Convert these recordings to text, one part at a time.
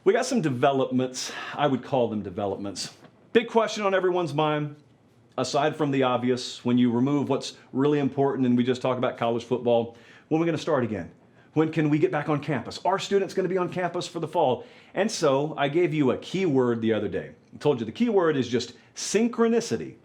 We got some developments. I would call them developments. Big question on everyone's mind, aside from the obvious, when you remove what's really important and we just talk about college football, when are we going to start again? When can we get back on campus? Are students going to be on campus for the fall? And so I gave you a key word the other day. I told you the key word is just synchronicity.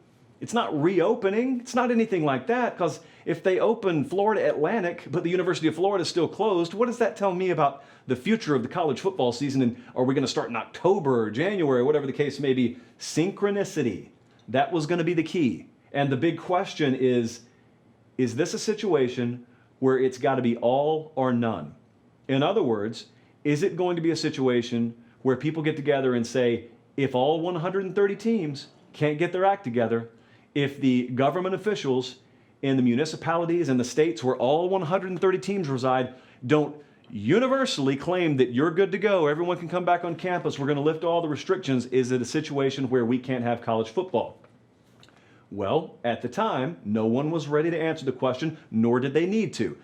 It's not reopening. It's not anything like that, because if they open Florida Atlantic, but the University of Florida is still closed, what does that tell me about the future of the college football season? And are we going to start in October or January, whatever the case may be? Synchronicity. That was going to be the key. And the big question is this a situation where it's got to be all or none? In other words, is it going to be a situation where people get together and say, if all 130 teams can't get their act together, if the government officials in the municipalities and the states where all 130 teams reside don't universally claim that you're good to go, everyone can come back on campus, we're going to lift all the restrictions, is it a situation where we can't have college football? Well, at the time, no one was ready to answer the question, nor did they need to.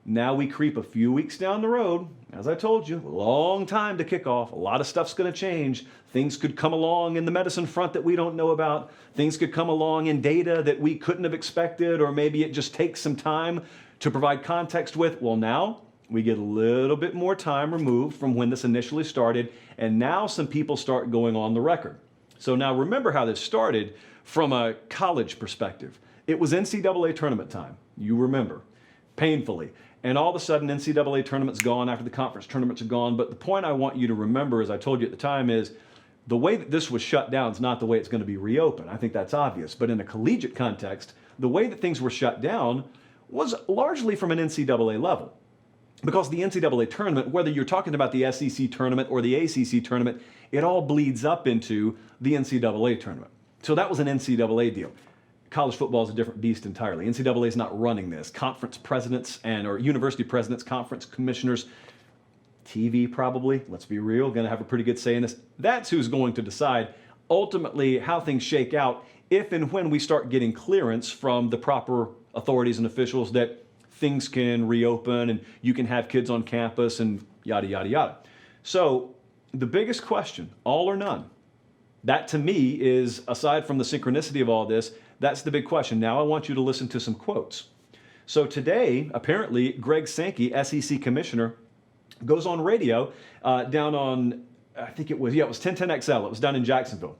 Now we creep a few weeks down the road. As I told you, a long time to kick off. A lot of stuff's going to change. Things could come along in the medicine front that we don't know about. Things could come along in data that we couldn't have expected, or maybe it just takes some time to provide context with. Well, now we get a little bit more time removed from when this initially started, and now some people start going on the record. So now remember how this started from a college perspective. It was NCAA tournament time. You remember, painfully. And all of a sudden, NCAA tournament's gone after the conference tournaments are gone. But the point I want you to remember, as I told you at the time, is the way that this was shut down is not the way it's going to be reopened. I think that's obvious. But in a collegiate context, the way that things were shut down was largely from an NCAA level. Because the NCAA tournament, whether you're talking about the SEC tournament or the ACC tournament, it all bleeds up into the NCAA tournament. So that was an NCAA deal. College football is a different beast entirely. NCAA is not running this. Conference presidents or university presidents, conference commissioners, TV probably, let's be real, going to have a pretty good say in this. That's who's going to decide ultimately how things shake out if and when we start getting clearance from the proper authorities and officials that things can reopen and you can have kids on campus and yada, yada, yada. So the biggest question, all or none, that to me is, aside from the synchronicity of all this, that's the big question. Now I want you to listen to some quotes. So today, apparently, Greg Sankey, SEC commissioner, goes on radio down on, I think it was 1010XL. It was down in Jacksonville.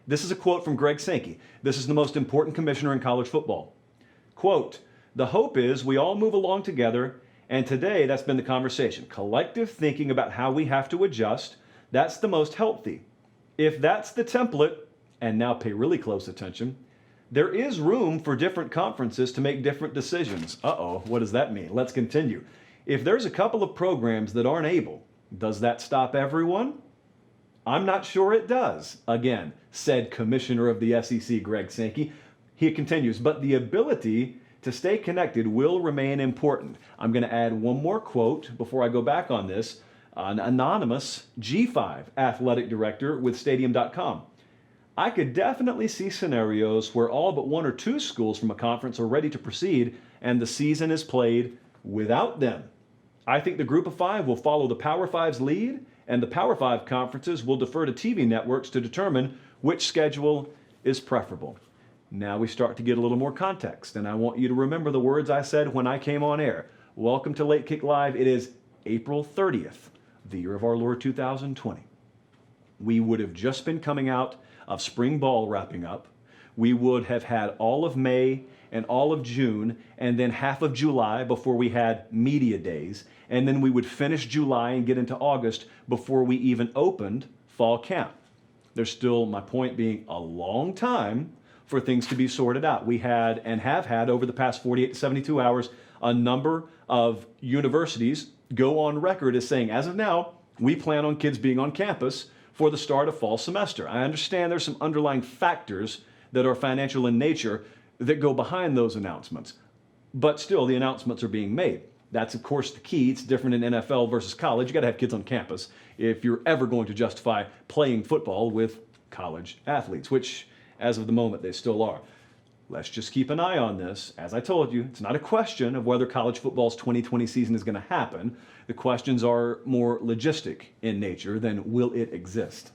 This is a quote from Greg Sankey. This is the most important commissioner in college football. Quote, "The hope is we all move along together, and today that's been the conversation. Collective thinking about how we have to adjust, that's the most healthy. If that's the template," and now pay really close attention, "there is room for different conferences to make different decisions." Uh-oh, what does that mean? Let's continue. "If there's a couple of programs that aren't able, does that stop everyone? I'm not sure it does," again, said Commissioner of the SEC, Greg Sankey. He continues, "But the ability to stay connected will remain important." I'm going to add one more quote before I go back on this. An anonymous G5 athletic director with Stadium.com. "I could definitely see scenarios where all but one or two schools from a conference are ready to proceed and the season is played without them. I think the group of five will follow the Power Five's lead, and the Power Five conferences will defer to TV networks to determine which schedule is preferable." Now we start to get a little more context, and I want you to remember the words I said when I came on air. Welcome to Late Kick Live. It is April 30th, the year of our Lord 2020. We would have just been coming out of spring ball wrapping up. We would have had all of May and all of June and then half of July before we had media days. And then we would finish July and get into August before we even opened fall camp. There's still, my point being, a long time for things to be sorted out. We had and have had over the past 48 to 72 hours a number of universities go on record as saying, as of now, we plan on kids being on campus for the start of fall semester. I understand there's some underlying factors that are financial in nature that go behind those announcements. But still, the announcements are being made. That's, of course, the key. It's different in NFL versus college. You got to have kids on campus if you're ever going to justify playing football with college athletes, which, as of the moment, they still are. let's just keep an eye on this. As I told you, it's not a question of whether college football's 2020 season is going to happen. The questions are more logistic in nature than will it exist.